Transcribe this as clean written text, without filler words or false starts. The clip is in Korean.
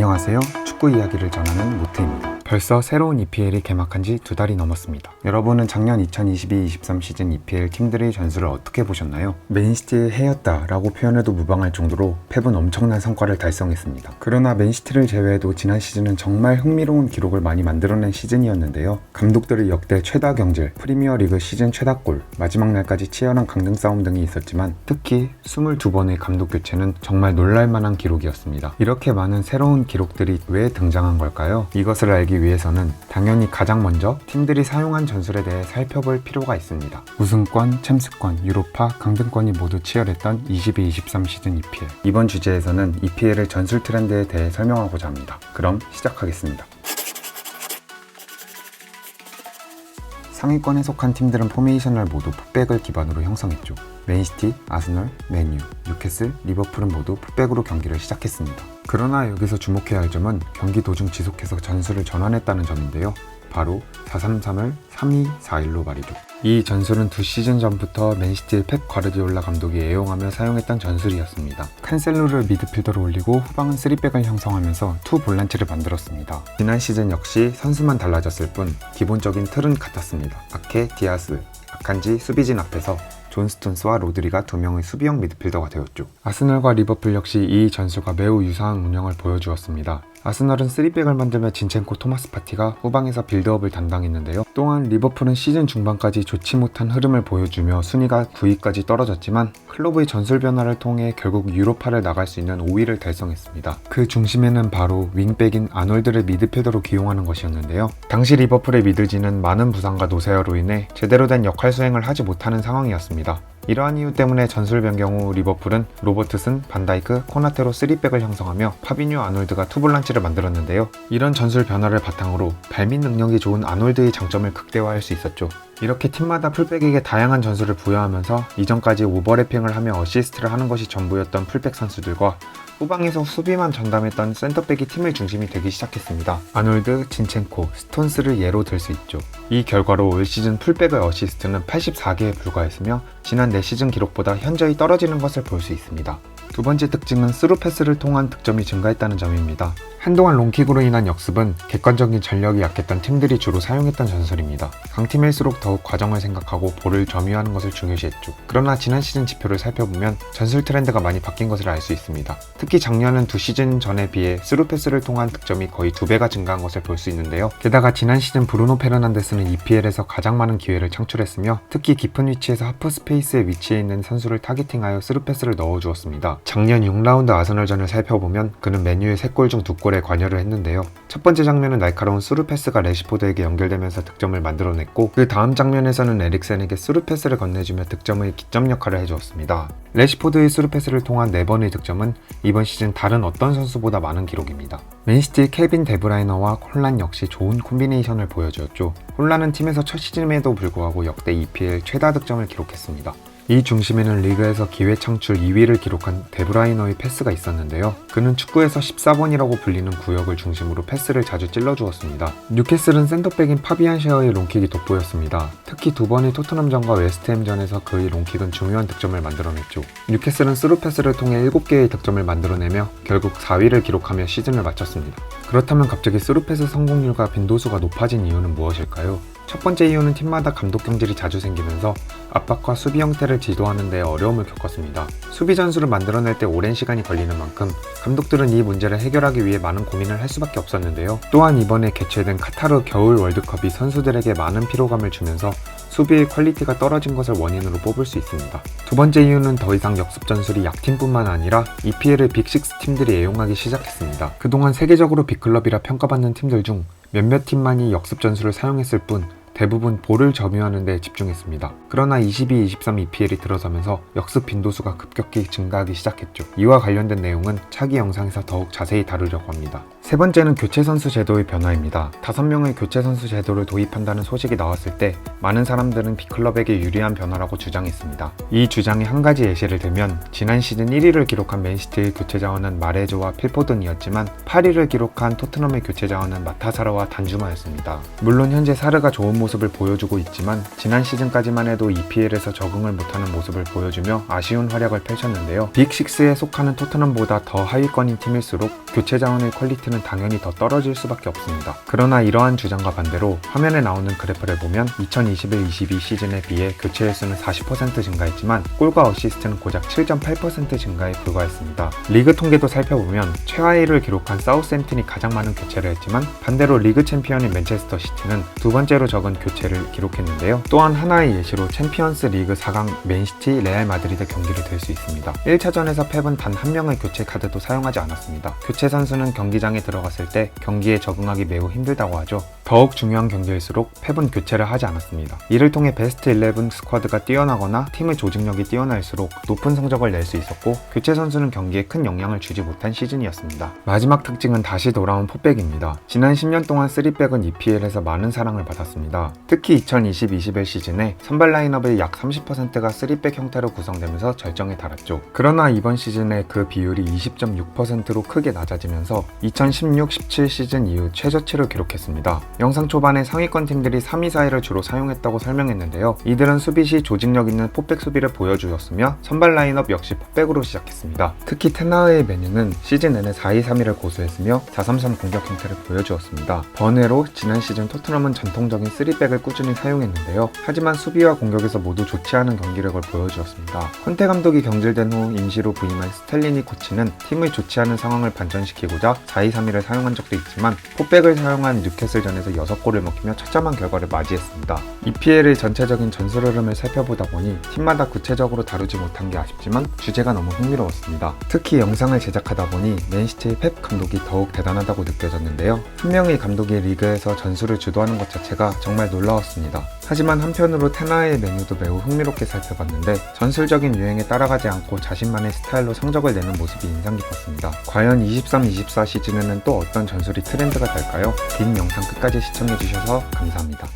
안녕하세요. 축구 이야기를 전하는 모트입니다. 벌써 새로운 EPL이 개막한 지 2달이 넘었습니다. 여러분은 작년 2022-23 시즌 EPL 팀들의 전술을 어떻게 보셨나요? 맨시티의 해였다 라고 표현해도 무방할 정도로 펩은 엄청난 성과를 달성했습니다. 그러나 맨시티를 제외해도 지난 시즌은 정말 흥미로운 기록을 많이 만들어낸 시즌이었는데요. 감독들의 역대 최다 경질, 프리미어리그 시즌 최다골, 마지막 날까지 치열한 강등 싸움 등이 있었지만 특히 22번의 감독 교체는 정말 놀랄만한 기록이었습니다. 이렇게 많은 새로운 기록들이 왜 등장한 걸까요? 이것을 알기 위해서는 당연히 가장 먼저 팀들이 사용한 전술에 대해 살펴볼 필요가 있습니다. 우승권, 챔스권, 유로파, 강등권이 모두 치열했던 22-23 시즌 EPL. 이번 주제에서는 EPL의 전술 트렌드에 대해 설명하고자 합니다. 그럼 시작하겠습니다. 상위권에 속한 팀들은 포메이션을 모두 풋백을 기반으로 형성했죠. 맨시티, 아스널, 맨유, 뉴캐슬, 리버풀은 모두 풋백으로 경기를 시작했습니다. 그러나 여기서 주목해야 할 점은 경기 도중 지속해서 전술을 전환했다는 점인데요. 바로 4-3-3을 3-2-4-1로 말이죠. 이 전술은 2시즌 전부터 맨시티의 펩 과르디올라 감독이 애용하며 사용했던 전술이었습니다. 칸셀로를 미드필더로 올리고 후방은 3백을 형성하면서 투 볼란치를 만들었습니다. 지난 시즌 역시 선수만 달라졌을 뿐 기본적인 틀은 같았습니다. 아케, 디아스, 아칸지, 수비진 앞에서 존 스톤스와 로드리가 2명의 수비형 미드필더가 되었죠. 아스널과 리버풀 역시 이 전술과 매우 유사한 운영을 보여주었습니다. 아스널은 3백을 만들며 진첸코, 토마스 파티가 후방에서 빌드업을 담당했는데요. 또한 리버풀은 시즌 중반까지 좋지 못한 흐름을 보여주며 순위가 9위까지 떨어졌지만 클럽의 전술 변화를 통해 결국 유로파를 나갈 수 있는 5위를 달성했습니다. 그 중심에는 바로 윙백인 아놀드를 미드필더로 기용하는 것이었는데요. 당시 리버풀의 미들진은 많은 부상과 노세어로 인해 제대로 된 역할 수행을 하지 못하는 상황이었습니다. 이러한 이유 때문에 전술 변경 후 리버풀은 로버트슨, 반다이크, 코나테로 3백을 형성하며 파비뉴, 아놀드가 투볼란치를 만들었는데요. 이런 전술 변화를 바탕으로 발밑 능력이 좋은 아놀드의 장점을 극대화할 수 있었죠. 이렇게 팀마다 풀백에게 다양한 전술을 부여하면서 이전까지 오버래핑을 하며 어시스트를 하는 것이 전부였던 풀백 선수들과 후방에서 수비만 전담했던 센터백이 팀의 중심이 되기 시작했습니다. 아놀드, 진첸코, 스톤스를 예로 들 수 있죠. 이 결과로 올 시즌 풀백의 어시스트는 84개에 불과했으며 지난 4시즌 기록보다 현저히 떨어지는 것을 볼 수 있습니다. 두 번째 특징은 스루 패스를 통한 득점이 증가했다는 점입니다. 한동안 롱킥으로 인한 역습은 객관적인 전력이 약했던 팀들이 주로 사용했던 전술입니다. 강팀일수록 더욱 과정을 생각하고 볼을 점유하는 것을 중요시했죠. 그러나 지난 시즌 지표를 살펴보면 전술 트렌드가 많이 바뀐 것을 알 수 있습니다. 특히 작년은 2시즌 전에 비해 스루 패스를 통한 득점이 거의 2배가 증가한 것을 볼 수 있는데요. 게다가 지난 시즌 브루노 페르난데스는 EPL에서 가장 많은 기회를 창출했으며 특히 깊은 위치에서 하프 스페이스에 위치해 있는 선수를 타겟팅하여 스루 패스를 넣어주었습니다. 작년 6라운드 아스널전을 살펴보면 그는 맨유의 3골 중 2골에 관여를 했는데요. 첫 번째 장면은 날카로운 스루 패스가 레시포드에게 연결되면서 득점을 만들어냈고 그 다음 장면에서는 에릭센에게 스루 패스를 건네주며 득점의 기점 역할을 해주었습니다. 레시포드의 스루 패스를 통한 4번의 득점은 이번 시즌 다른 어떤 선수보다 많은 기록입니다. 맨시티의 케빈 데브라이너와 홀란 역시 좋은 콤비네이션을 보여주었죠. 홀란은 팀에서 첫 시즌임에도 불구하고 역대 EPL 최다 득점을 기록했습니다. 이 중심에는 리그에서 기회 창출 2위를 기록한 데브라이너의 패스가 있었는데요. 그는 축구에서 14번이라고 불리는 구역을 중심으로 패스를 자주 찔러주었습니다. 뉴캐슬은 센터백인 파비안 셰어의 롱킥이 돋보였습니다. 특히 2번의 토트넘전과 웨스트햄전에서 그의 롱킥은 중요한 득점을 만들어냈죠. 뉴캐슬은 스루 패스를 통해 7개의 득점을 만들어내며 결국 4위를 기록하며 시즌을 마쳤습니다. 그렇다면 갑자기 스루 패스 성공률과 빈도수가 높아진 이유는 무엇일까요? 첫 번째 이유는 팀마다 감독 경질이 자주 생기면서 압박과 수비 형태를 지도하는 데 어려움을 겪었습니다. 수비 전술을 만들어낼 때 오랜 시간이 걸리는 만큼 감독들은 이 문제를 해결하기 위해 많은 고민을 할 수밖에 없었는데요. 또한 이번에 개최된 카타르 겨울 월드컵이 선수들에게 많은 피로감을 주면서 수비의 퀄리티가 떨어진 것을 원인으로 뽑을 수 있습니다. 두 번째 이유는 더 이상 역습 전술이 약팀뿐만 아니라 EPL의 빅6 팀들이 애용하기 시작했습니다. 그동안 세계적으로 빅클럽이라 평가받는 팀들 중 몇몇 팀만이 역습 전술을 사용했을 뿐 대부분 볼을 점유하는 데 집중했습니다. 그러나 22-23 EPL이 들어서면서 역습 빈도수가 급격히 증가하기 시작했죠. 이와 관련된 내용은 차기 영상에서 더욱 자세히 다루려고 합니다. 세 번째는 교체 선수 제도의 변화입니다. 5명의 교체 선수 제도를 도입한다는 소식이 나왔을 때 많은 사람들은 B클럽에게 유리한 변화라고 주장했습니다. 이 주장의 한 가지 예시를 들면 지난 시즌 1위를 기록한 맨시티의 교체 자원은 마레조와 필포든이었지만 8위를 기록한 토트넘의 교체 자원은 마타사라와 단주마였습니다. 물론 현재 사르가 좋은 모습을 보여주고 있지만 지난 시즌까지만 해도 EPL에서 적응을 못하는 모습을 보여주며 아쉬운 활약을 펼쳤는데요. 빅6에 속하는 토트넘보다 더 하위권인 팀일수록 교체 자원의 퀄리티는 당연히 더 떨어질 수밖에 없습니다. 그러나 이러한 주장과 반대로 화면에 나오는 그래프를 보면 2021-22 시즌에 비해 교체 횟수는 40% 증가했지만 골과 어시스트는 고작 7.8% 증가에 불과했습니다. 리그 통계도 살펴보면 최하위를 기록한 사우스햄튼이 가장 많은 교체를 했지만 반대로 리그 챔피언인 맨체스터 시티는 두 번째로 적은 교체를 기록했는데요. 또한 하나의 예시로 챔피언스 리그 4강 맨시티, 레알 마드리드 경기를 들 수 있습니다. 1차전에서 펩은 단 한 명의 교체 카드도 사용하지 않았습니다. 교체 선수는 경기장에 들어갔을 때 경기에 적응하기 매우 힘들다고 하죠. 더욱 중요한 경기일수록 펩은 교체를 하지 않았습니다. 이를 통해 베스트 11 스쿼드가 뛰어나거나 팀의 조직력이 뛰어날수록 높은 성적을 낼 수 있었고 교체 선수는 경기에 큰 영향을 주지 못한 시즌이었습니다. 마지막 특징은 다시 돌아온 포백입니다. 지난 10년 동안 3백은 EPL에서 많은 사랑을 받았습니다. 특히 2020-21 시즌에 선발 라인업의 약 30%가 3백 형태로 구성되면서 절정에 달았죠. 그러나 이번 시즌에 그 비율이 20.6%로 크게 낮아지면서 2016-17 시즌 이후 최저치를 기록했습니다. 영상 초반에 상위권 팀들이 3, 2, 4위를 주로 사용했다고 설명했는데요. 이들은 수비 시 조직력 있는 포백 수비를 보여주었으며 선발 라인업 역시 포백으로 시작했습니다. 특히 테나의 메뉴는 시즌 내내 4-2-3-1을 고수했으며 4-3-3 공격 형태를 보여주었습니다. 번외로 지난 시즌 토트넘은 전통적인 3백을 꾸준히 사용했는데요. 하지만 수비와 공격에서 모두 좋지 않은 경기력을 보여주었습니다. 콘테 감독이 경질된 후 임시로 부임한 스텔리니 코치는 팀의 좋지 않은 상황을 반전시키고자 4-2-3-1을 사용한 적도 있지만 포백을 사용한 뉴캐슬전에서 6골을 먹히며 처참한 결과를 맞이했습니다. EPL의 전체적인 전술 흐름을 살펴보다 보니 팀마다 구체적으로 다루지 못한 게 아쉽지만 주제가 너무 흥미로웠습니다. 특히 영상을 제작하다 보니 맨시티의 펩 감독이 더욱 대단하다고 느껴졌는데요. 한 명의 감독이 리그에서 전술을 주도하는 것 자체가 정말 놀라웠습니다. 하지만 한편으로 테나의 메뉴도 매우 흥미롭게 살펴봤는데 전술적인 유행에 따라가지 않고 자신만의 스타일로 성적을 내는 모습이 인상 깊었습니다. 과연 23-24 시즌에는 또 어떤 전술이 트렌드가 될까요? 긴 영상 끝까지 시청해주셔서 감사합니다.